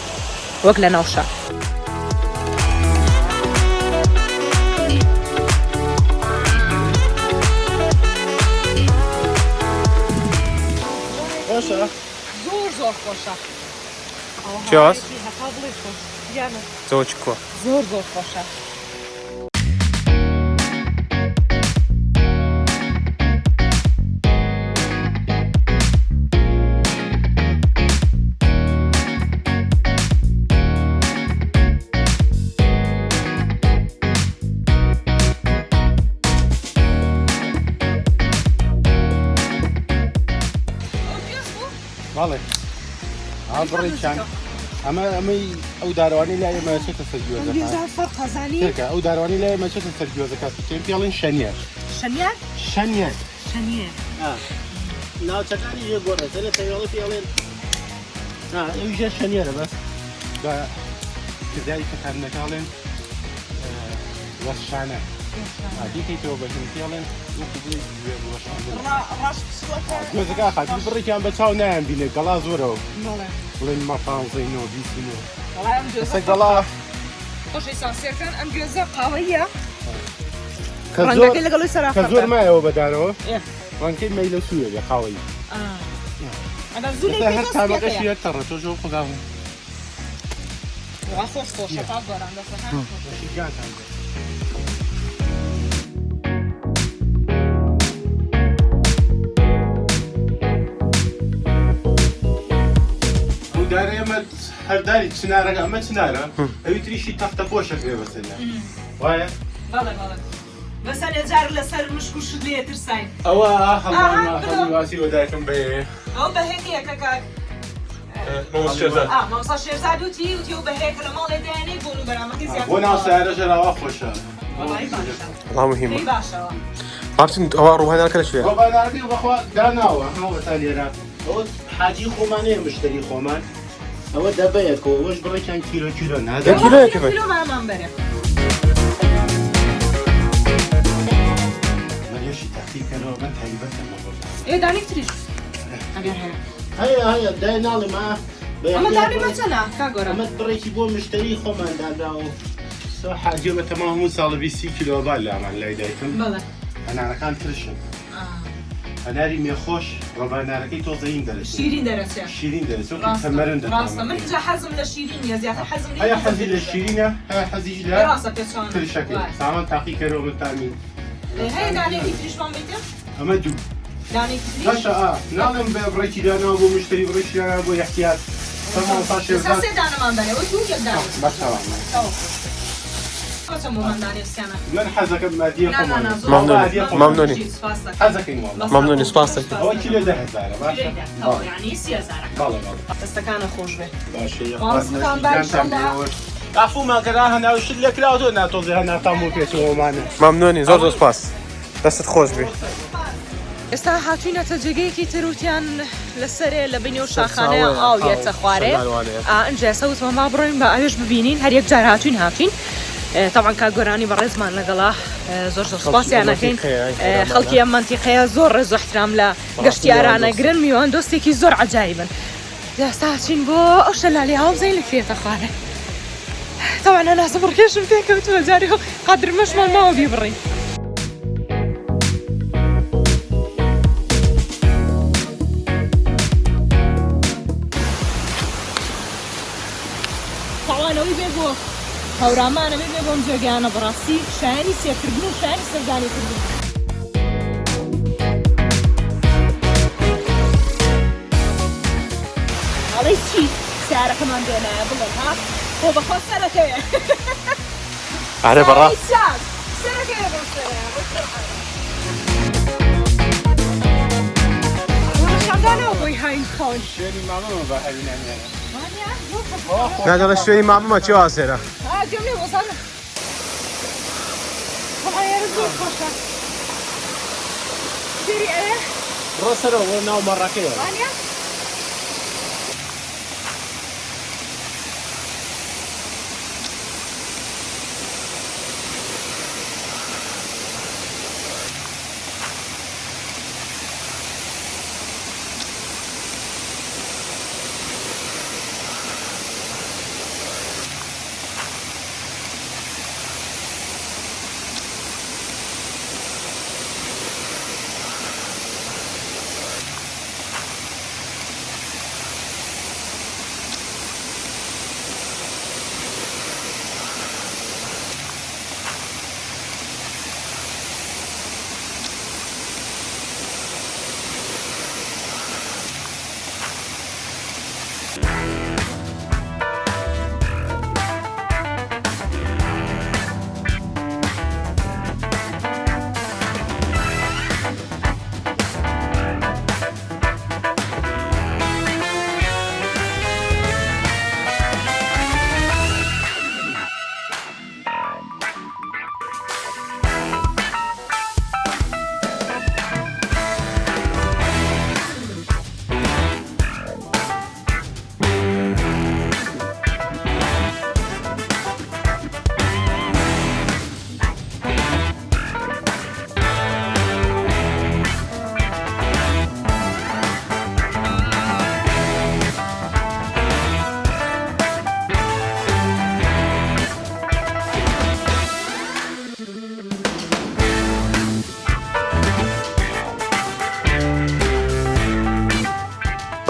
وەک لە ناوشە خۆشە زۆر خۆشە چیاس؟ هەتا بڵێ خۆش یانە زۆر چ کۆ زۆر خۆشە بەڵێ بڕێکیان ئەمەی ئەو داروانی لای ئێمە چێتە سەر گوێزەکە ئەو داروانی لای ئێمە چێتە سەر گوێزەکە پێم پێڵێن شەنیەر شەنیەر ناوچەکانی یە گۆڕێت لە تەوێڵی پێڵێن ئەویژە شەنیەرە بەس بە کردایی کەتانەکەڵێن وەشانە دیکەیتەوە بەژن پێڵێن گوێزەکە خاتی بڕێکیان بە چاو نایان بینێت گەڵا زۆرەوە بڵێن مەپانزەینەوە بیستینەوە ئەسە گەڵا خۆشی ساسیەکان ئەم گوێزە قاوەیە کە زۆر مایەوە بەدارەوە ڕەنکەی مەیلە سوویە بێ قاوەی هەر تامەکەشی یەک تەڕە تۆ ژۆ خودداوە خۆشە تا گۆران دارە ئێمە هەرداری چنارەکە ئەمە چنارە ئەوی تریشی تەختە پۆشەکرێ بەسەرە وایە؟ بەسەر ێجار لەسەر مشک و شت لێ ترساین ئەوە هەڵی واسی وەدایکم بێ ئەو بەهێکەکە کاک مامۆستا شێرزاد وتی و بەهێکە لە ماڵێ دایانەی بۆن و بەرامەکەی زیاتر بۆ ناو سایارە ژەراوا خۆشە والله مهمة باشەوە عرفتي أو روحانك ليش فيها؟ ڕۆباناردی بەخوا داناوە هەڵەتا لێرە ئەوە حاجی خۆمانەیە مشتری خۆمان ئەوە دەبەیەکەوە ئەوەش بڕێکیان کیلۆ نادە كيلو كيف؟ کیلۆ مامان بەرێ مەریەشی تاقیکەرەوە من تایبەتەمە دانێک تریش ئەگەر هەیە هەیە دای ناڵی ما ئەمە دانی مەچەنە کاگۆرە ئەمە بڕێکی بۆ مشتری خۆمان داداوە حاجی بە تەمام هەموو ساڵی 20 کیلۆ بال لامان لای دایکم هەنارەکان ترشن هەناری مێخۆش ڕۆبانارەکەی تۆزەین دەرەچێت شیرین دەرەچێت تەمەرن ڕاستە من اینجا حەزم لە شیرینیە زیاتر حەزم هەیە حەزی لە شیرینە هەیە حەزیش لە ترشەکەی سامان تاقیکەرەوە بتانی هەیە دانێکی تریشمان بیتە؟ ئەمە دوو دانێکی تریش؟ باشە ناڵێم بە بڕێکی داناوە بۆ مشتری بڕێکی داناوە بۆ یەحتیات تەمام تا شێرزاد سێ دانەمان بەرێ وەی دوو یەک دانە باشەوە چەند بۆمان دانێوسیانە؟ من حەزەکەم مادیە خۆمان ممنوني حەزەکەین والله ممنوني سپاسك ئەوە کیلۆ 10,000 باشە یعنی 30,000 بەڵێ دەستەکانە خۆش بێ ئافومان کەرا هەناو شت لێ کراوە ناتۆزێ هەناتام و پێچەوەمانە ممنوني زۆر سپاس دەستت خۆش بێ ئێستا هاتوینەتە جێگەیەکی تروتیان لەسەرێ لە بینی و شاخانەیە ئاویەتە خوارێ ئەنجە سەوتمان با بڕۆین بە ئاوێش ببینین هەر یەک جار هاتوین هاتوین طبعا کاگۆرانی بەڕێزمان لەگەڵا زۆر زۆر سوپاسیانەکەین خەڵکی ئەم منتیقەیە زۆر ڕێز و احترام لە گەشتیارانەگرن میوان دۆستێکی زۆر عەجایبن ئێستا هاتوین بۆ ئەو شەلالێ ئاو بزەین لەکوێتە خوارێ طبعا هەناسە بڕکێشم پێکەوتووە جارێ قادر مەشمان ماوە بیبڕین تاوانەوەی بێ بۆ هەورامانە بێ بۆم جێگەیانە بەڕاستی شایانی سێکردن و شایانی سەردانیکردن ئەڵێ چی سیارەکەمان دێنایە بڵێ ها بۆ بەخۆ سەرەکەیە ئارێ بەڕاست سەرەکەیە بۆ سەرەیە شاندانەوە بۆی هاین خۆن شوێنی مامەمە بە هەوینانیانە ناگەڵە شوێنی مامەمە چی واسێرە جملة وصلنا والله يا رجل خوشة ديري ايه ڕۆسەرە بۆ ناو مەڕەکەیە ثانية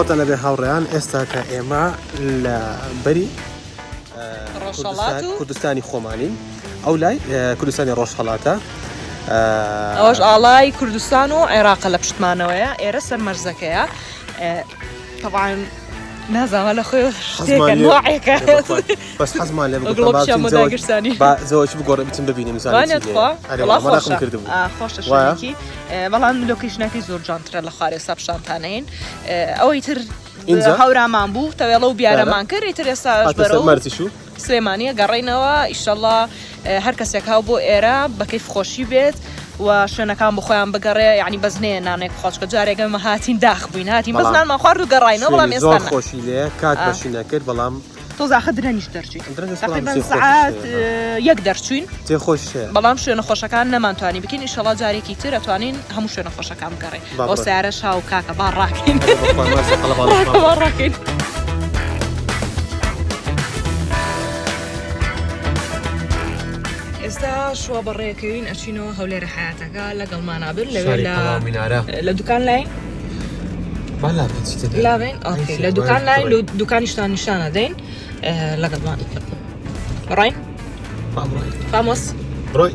خۆتە لەبێ هاوڕێیان ئێستا کە ئێمە لە بەری کوردستانی خۆمانین ئەو لای کوردستانی ڕۆژهەڵاتە ئەوەش ئاڵای کوردستان و عێراق لە پشتمانەوەیە ئێرە سەر مەرزەکەیە طبعا نازانە لە خۆی شتێکە نوعێکە بەس حەزمان لێ زەوەی بگۆڕێ بچم ببینیم خۆشە شوێنێکی بەڵام لۆکیشنەکەی زۆر جوانترە لە خوارێ سەپشانتانەین ئەوەی تر هەورامان بوو تەوێڵە و بیارەمان کرد ئیتر ئێستا سلێمانیە گەڕێینەوە ئیشەڵڵا هەر کەسێک هاو بۆ ئێرە بە کەیف خۆشی بێت و شوێنەکان بە خۆیان بگەڕێ یعنی بەزنەیە نانێک خۆشکە جارێکەمە هاتین داخ بووین هاتین بەزنانمان خوارد و گەڕاینەوە بەڵام ئێستا خۆشی لێ کات بەشی نەکرد بەڵام تۆزاخە درەنیش دەرچوین تقریباً ساعات یەک دەرچوین بەڵام شوێنە خۆشەکان نەمانتوانی بکەین ئیشەڵڵا جارێکی تر ئەتوانین هەموو شوێنە خۆشەکان بگەڕێ بۆ سیارە شاو کاکە با ڕاکەین ئێستا شووە بەڕێەکەوین ئەچینەوە هەولێرە حیاتەکە لەگەڵمانابن لە دوکان لاین لاین لە دوکان لاین و دوکانیشتان نیشانە دەین لەگەڵمان ڕین فامۆس ڕۆی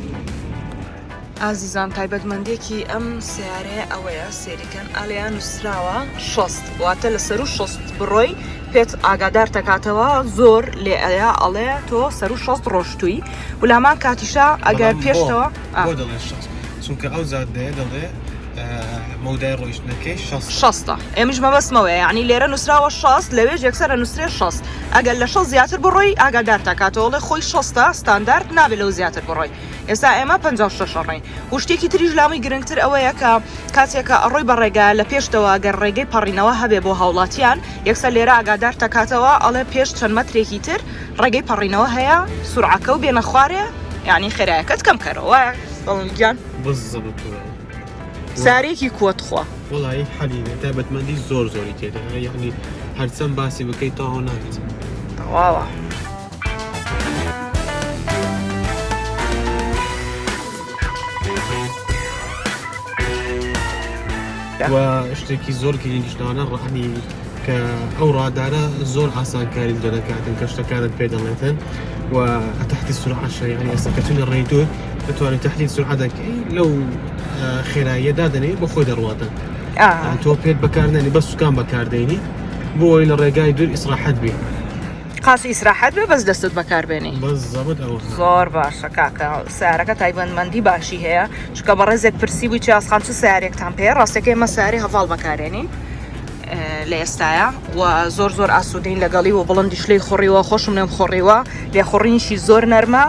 ئازیزان تایبەتمەندێکی ئەم سیارەیە ئەوەیە سێریکەن ئالیان نووسراوە شۆست واتە لەسەر و شۆست بڕۆی پێت ئاگادار دەکاتەوە زۆر لێ ئەیە ئەڵێ تۆ سەر و شۆست ڕۆشتووی ولامان کاتیشا ئەگەر پێشتەوە چونکە ئەو زات دەڵێ مودای ڕۆیشتنەکەی 60 ئێمەش مەبەستمەوەی یعنی لێرە نووسراوە 60 لەوێژ یەکسەرە نووسێ 60 ئەگەر لە 60 زیاتر بڕۆی ئاگادار تاکاتەوەڵێ خۆی 60 ستاندارد نابێت لەو زیاتر بڕۆی ئێستا ئێمە 56 ڕێین و شتێکی تریژ لامی گرنگتر ئەوەیە کە کاتێکە ئەڕۆی بە ڕێگا لە پێشتەوە گەر ڕێگەی پەڕینەوە هەبێ بۆ هاوڵاتیان یەکسەر لێرە ئاگادار تاکاتەوە ئەڵێ پێش چەند مەترێکی تر ڕێگەی پەڕینەوە هەیە سورعەکە و بێنە خوارێ یعنی خێرایەکەت کەم کەرەوە گیان بالضبط سارێکی کۆتخوا وڵی حەلیە تایبەتمەندی زۆری تێدا یعنی هەرچەند باسی بکەیت تاوا ناکەیت تەواوە و شتێکی زۆر گرنگیشتانە ڕەحنی کە ئەو ڕادارە زۆر ئاسانکاری دەکاتن کە شتەکانت پێ دەڵێتن و تحتی سرعەشە یعنی ئێستا کە چونە ڕێیتوە دەتوانێت تحتی سرعە دەکەی لەو خێراییە دادەنێ بۆ خۆی دەڕواتە تۆ پێت بەکاردێنی بە سوکان بەکاردێنی بۆی لە ڕێگای دوور ئیسراحەت بێ قاسی ئیسراحەت بێ بەس دەستت بەکاربێنی بەزەبت ئەوە زۆر باشە کاکە سیارەکە تایبەتمەندی باشی هەیە چکە بە ڕێزێک پرسی بووی چاسخان چ سیارێکتان پێ ڕاستەکەی ئێمە سیاری هەڤاڵ بەکارێنین لە ئێستاە و زۆر ئاسوودەین لەگەڵی و بڵندیش لێی خوڕیوە خۆشم لێم خوڕیوە لێ خوڕینشی زۆر نەرمە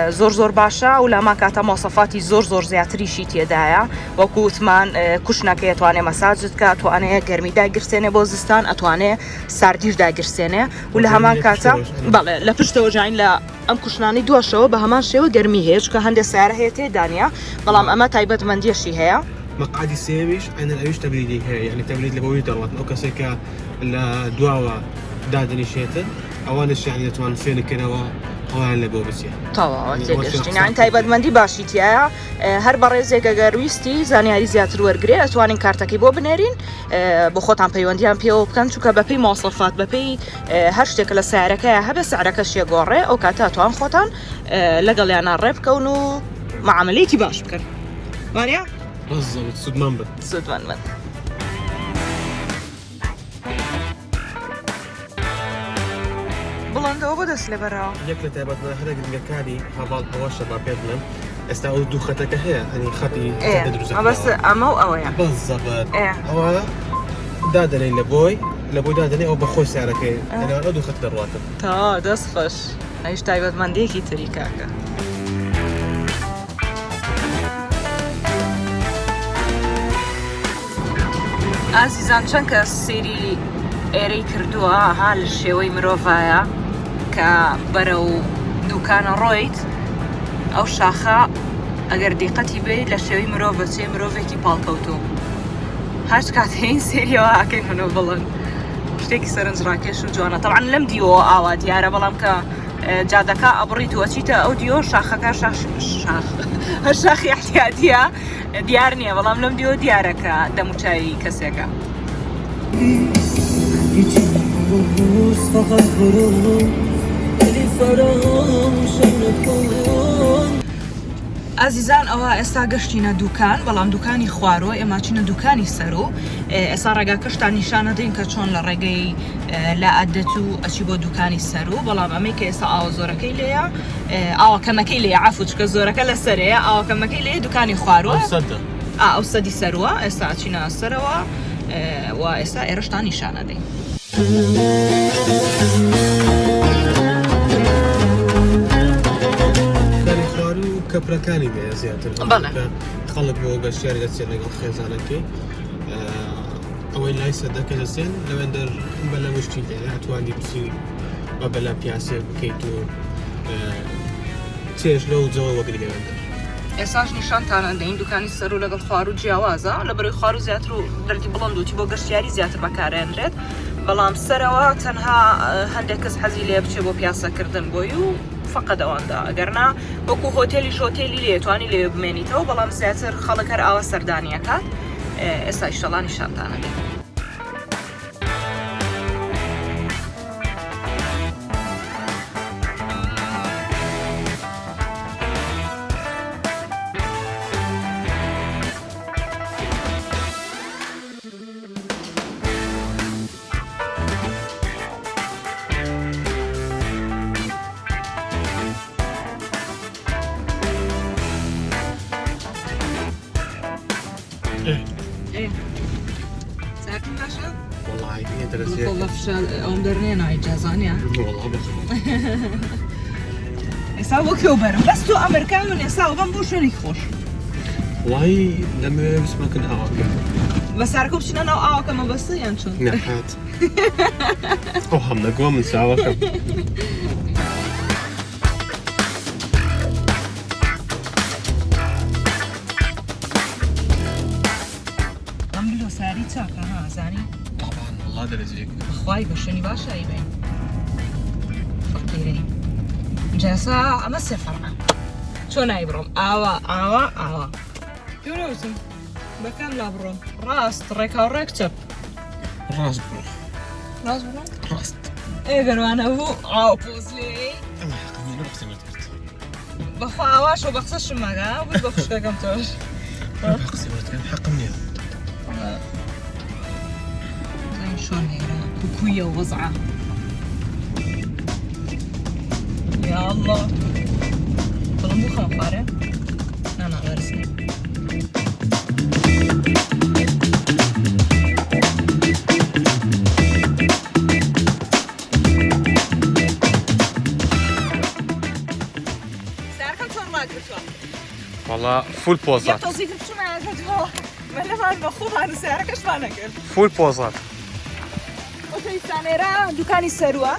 زۆر باشە و لاما کاتە مۆسەفاتی زۆر زیاتریشی تێدایە وەکو وتمان کوشنەکە ئەتوانێ مەساجت کە ئەتوانێت گەرمی داگرسێنێ بۆ زستان ئەتوانێ ساردیش داگرسێنێ و لە هەمان کاتە بەڵێ لە پشتەوە ژین لە ئەم کوشنانی دواشەوە بە هەمان شێوە گەرمی هەیە کە هەندێک سیارە هەیە تێدانە بەڵام ئەمە تایبەتمەندیەشی هەیە مەقعدی سێویش ئەنە ئەویش تەبلیدی هەیە یعنی تەبلید لە بۆی دەڕات ئەو کەسێکە لە دواوە دادنیشێتن ئەوانش یعنی دەتوان فێنکەنەوە ئەویان لە بۆ بچێت تەواوە تێگەشتین تایبەتمەندی باشی تایە هەر بە ڕێزێکە گەرویستی زانیاری زیاتر وەرگێ ئەتوانین کارتەکەی بۆ بنێرین بۆ خۆتان پەیوەندیان پێوە بکەن چونکە بەپی مۆسەفات بەپی هەر شتێکە لە سیارەکەیە هەبێ سعرەکەشیە گۆڕێ ئەو کاتە ئەتوان خۆتان لەگەڵیانە ڕێ بکەون و معاملەیەکی باش بکەن وانە؟ بالضبط سودمان بن سودمان بن بڵندەوە بۆ دەست لێ بەرەوە یەک لە تایبەتمەندە هەرە گرنگەکانی هەواڵ ئەوەشە با پێ بڵێم ئێستا ئەو دوو خەتەکە هەیە ئەنی خەتی بەس ئەمە و ئەوەیە بالضبط ئەوە دادەنێن لە بۆی دادەنێ ئەو بە خۆی سیارەکەی ئەو دوو خەت دەڕواتن تا دەست خۆش ئەیش تایبەتمەندێکی تری کاکە ئازیزان چەند کە سێری ئێرەی کردووە ها لە شێوەی مرۆڤایە کە بەرەو دوکانە ڕۆیت ئەو شاخە ئەگەر دیقەتی بێت لە شێوەی مرۆڤ چێ مرۆڤێکی پاڵکەوتوو هەچ کات هەین سێریەوە ئاکەین هەنۆ بڵن شتێکی سەرنجڕاکێش و جوانە تەعاان لەم دیوە ئاوا دیارە بەڵام کە جادەکە ئەبڕیتوە چیتە ئەو دیۆ شاخەکە هەر شاخی احتیادیە دیار نییە بەڵام لەم دیۆ دیارەکە دەموچایی کەسێکە ئازیزان ئەوە ئێستا گەشتینە دوکان بەڵام دوکانی خوارۆ ئێمە چینە دوکانی سەر و ئێستا ڕێگاکەشتان نیشانە دەین کە چۆن لە ڕێگەی لا ئەدەت و ئەچی بۆ دوکانی سەر و بەڵام ئەمەی کە ئێستا ئاوە زۆرەکەی لێیە ئاوە کەمەکەی لێ عفو چکە زۆرەکە لە سەرەیە ئاوە کەمەکەی لێ دوکانی خوارۆ ئەو سەدی سەروە ئێستا چینە سەرەوە و ئێستا ئێرەشتان نیشانە دەین کەپرەکانی بێ زیاتر خەڵک بۆ گەشتیاری دەچێت لەگەڵ خێزانەکەی ئەوەی لای سەدەکە دەچێن لەوێندەر بەلە مشتی هاتوانی بچی بە بەلا پیاسێ بکەیت و چێش لەو جەوە وەگری لەوێندەر ئێساش نیشانتانە دەین دوکانی سەر و لەگەڵ خوار و جیاوازە لە بەرەوەی خوار و زیاتر و دەردی بڵندوتی بۆ گەشتیاری زیاتر بەکارێنرێت بەڵام سەرەوە تەنها هەندێک کەس حەزی لێ بچێ بۆ پیاسەکردن بۆی و فقط ئەوەندا ئەگەرنا وەکو هۆتێلی شۆتێلی لێتوانی لێ بمێنیتەوە بەڵام زیاتر خەڵک هەر ئاوە سەردانیەکات ئێستا ئیشەڵا نیشانتانە دێت فشە ئەوم دەرنێنا ئیجازانە ئێستا بۆ کێو بەرم بەس تۆ ئەمریکا من ئێستا بەم بۆ شوێنێکی خۆش وای لەمەوێ بسمەکەن ئاواکە بە سارکە بچنە ناو ئاوەکەمە بەستە یان چۆن نەحات ئەو هەم نەگووە من چاوەکەم ئەم بلۆ ساری چاکە ها زانی طبعا والله دەرەجەیەک بەخوای بە شوێنی باشایی بین فەقیرەی جاسا ئەمە سێفەرمە چۆن نای بڕۆم ئاوا ئاوا ئاوا پێ نەوتم بەکەم لا بڕۆم ڕاست ڕێکاوڕێک چەپ ڕاست بڕۆ ڕاست بڕۆم ڕاست ئێگەروانە بوو ئاو پۆزلێ ئەمە حەقیانە بەقسەمەت کرد بەخوا ئاواشۆ بە قسەشم مەگا بووی بە خوشکەکەم تۆش بەقسەمەت کرد حەقم نییە زين شلون هيرا كوكوية ووضعة يا الله طلع مو خنفارة أنا غرسي سعر كم شلون راك بتوع؟ والله فول يا بوزات توصيف شو معك بتوع؟ ما ما المخوض أنا سعرك إيش معناك؟ فول بوزات اوتۆی سانێرا دوکانی سەروە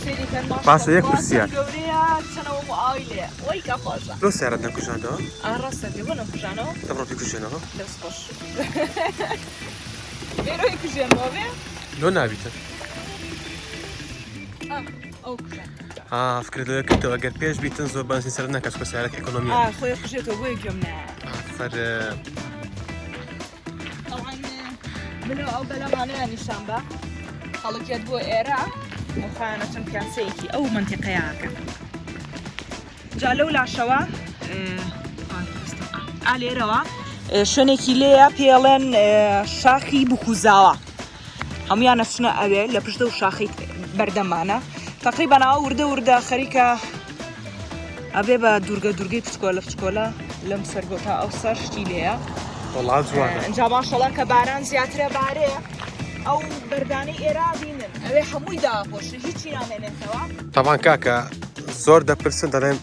سێری باشە، یەک پرسیار. گەورەیە چەنەوە ئاوی لێ وەی کە خۆشە لۆ سیارەت نەکوژاندەوە ڕاستە بۆ نەکوژانەوە دەبڕۆ پێکوژێنەوە دەست خۆش بێرۆی کوژێنەوە بێ لۆ نابیتە ئەو کوژێن فکرێت لەوە کردەوە ئەگەر پێش بیتن زۆر بەنزین سەر ناکەس کە سیارەکە ئەکۆنۆمیە خۆی کوژێتەوە بۆی گوێم نایە فەر طبعاً منو ئەو بەلەمانەیە نیشان بە خەڵکێت بۆ ئێرە مخانە چەند پیاسەیەکی ئەو منتیقەیەکە جا لەو لاشەوە ئالێرەوە شوێنێکی لێیە پێڵێن شاخی بکوزاوە هەمویان نەچنە ئەوێ لە پشتە و شاخی بەردەمانە تقریبا ئەو وردە خەریکە ئەبێ بە دوورگەی پچکۆلە پچکۆلە لەم سەرگۆتا ئەو سەر شتی لێیە وڵات جوانە ئەنجا ماشەڵە کە باران زیاترە بارەیە ئەو بەردانەی ئێرا بینن ئەوێ هەمووی داپۆشە هیچی نامێنێتەوە تاوان کاکە زۆر دەپرسن دەڵێن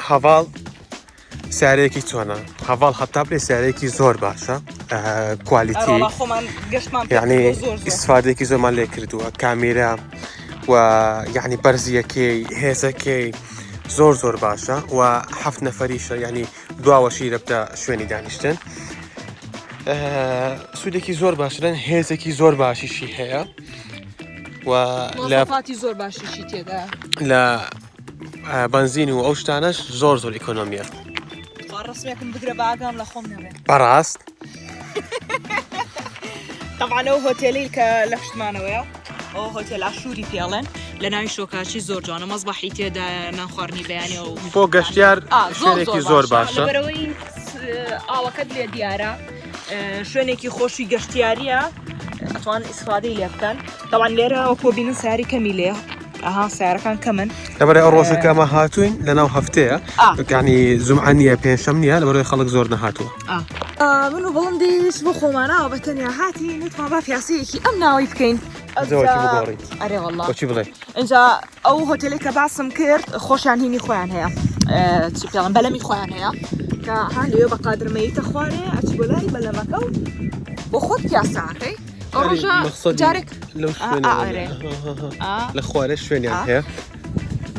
هەواڵ سیارەیەکی چۆنە هەواڵ هەتا بێ سیارەیەکی زۆر باشە کوالیتی خۆمان گەشتمان یعنی ئیسفادێکی زۆرمان لێ کردووە کامیرە و یعنی بەرزیەکەی هێزەکەی زۆر باشە و 7 نەفەریشە یعنی دواوەشی دەبتە شوێنی دانیشتن سوودێکی زۆر باشرن هێزێکی زۆر باشیشی هەیە و مۆسەفاتی زۆر باشیشی تێدا لە بنزین و ئەو شتانەش زۆر ئیکۆنۆمیە ڕسمێکم بگرە باگام لە خۆم نەبێت بەڕاست طبعا ئەو هۆتێلی کە لە پشتمانەوەیە ئەو هۆتێل ئاشووری پێڵێن لە ناوی شۆکاچی زۆر جوانە مەزبەحی تێدا نانخواردنی بەیانی و بۆ گەشتیار شوێنێکی زۆر باشە لەبەرەوەی ئاوەکەت لێ دیارە شوێنێکی خۆشی گەشتیاریە ئەتوان ئیسفادەی لێ بکەن طبعا لێرە وەکو بینن ساری کەمی لێ ئەها سیارەکان کەمن لەبەرەوەی ئەو ڕۆژەکە ئەمە هاتوین لەناو هەفتەیە یعنی زومعە نییە پێنجشەم نییە لەبەرەوەی خەڵک زۆر نەهاتووە من و بەڵم دیش بۆ خۆمانەوە بە تەنیا هاتی نتوان با پیاسەیەکی ئەم ناوی بکەین ئەرێ وەڵڵا بۆچی بڵێ اینجا ئەو هۆتێلی کە باسم کرد خۆشیان هینی خۆیان هەیە چی پێڵم بەلەمی خۆیان هەیە کە هەر لێوە بە قادرمەییتە خوارێ ئەچی بۆ لای بەلەمەکە و بۆ خۆت پیاساکەی ئەو ڕۆژە جارێک لەو لە خوارێ شوێنیان هەیە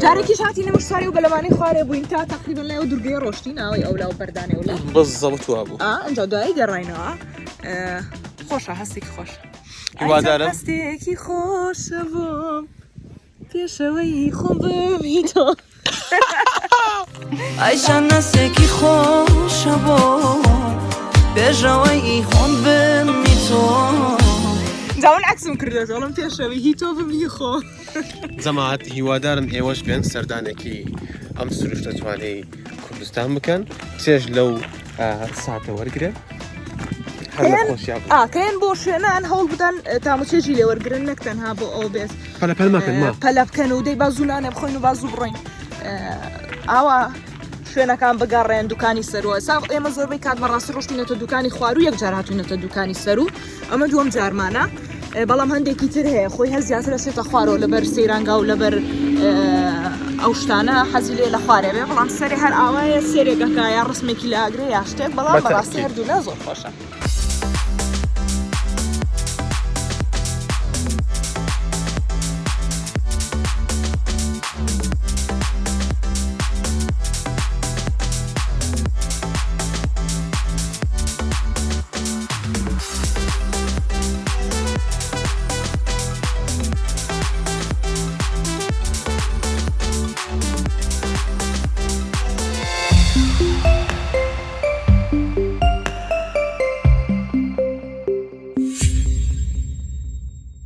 جارێکیش هاتی نەمەش سواری و بەلەمانی خوارێ بووین تا تقریبا لەو دوورگەی ڕۆشتی ناوی ئەو لاو بەردانێ ولا بەزەوتوا بوو ئەنجا دوایی گەڕاینەوە خۆشە هەستێکی خۆش هیوادارم هەستێکی خۆشە بۆم پێشەوەی خۆم بمی تۆ ئایشان نەسێکی خۆشە بۆ پێشەوەی خۆم بمی تۆ جاون عکسم کردێت وەڵام پێشەوەی هی تۆ بمی خۆ جەماعەت هیوادارم ئێوەش بێن سەردانێکی ئەم سروش دەتوانێت کوردستان بکەن چێژ لەو ساتە وەرگرێ هەر لە خۆشییا بوو کەیان بۆ شوێنان هەوڵ بدەن تامەچێژی لێوەرگرن نەک تەنها بۆ ئەو بێت پەلەپەل مەکەن پەلە بکەن و دەی بازوو نانێ بخۆین و بازوو بڕۆین ئاوا شوێنەکان بگەڕێن دوکانی سەرەوە سا ئێمە زۆربەی کات بەڕاستی ڕۆشتینەتە دوکانی خوار و یەک جار هاتوینەتە دوکانی سەر و ئەمە دووەم جارمانە بەڵام هەندێکی تر هەیە خۆی هەر زیاتر دەچێتە خوارەوە لەبەر سەیرانگا و لەبەر ئەو شتانە حەزی لێ لە خوارێ بێ بەڵام سەرێ هەر ئاوایە سێرێکەکە یا ڕسمێکی لە ئاگرێ یا شتێک بەڵام بەڕاستی هەردوو لە زۆر خۆشە.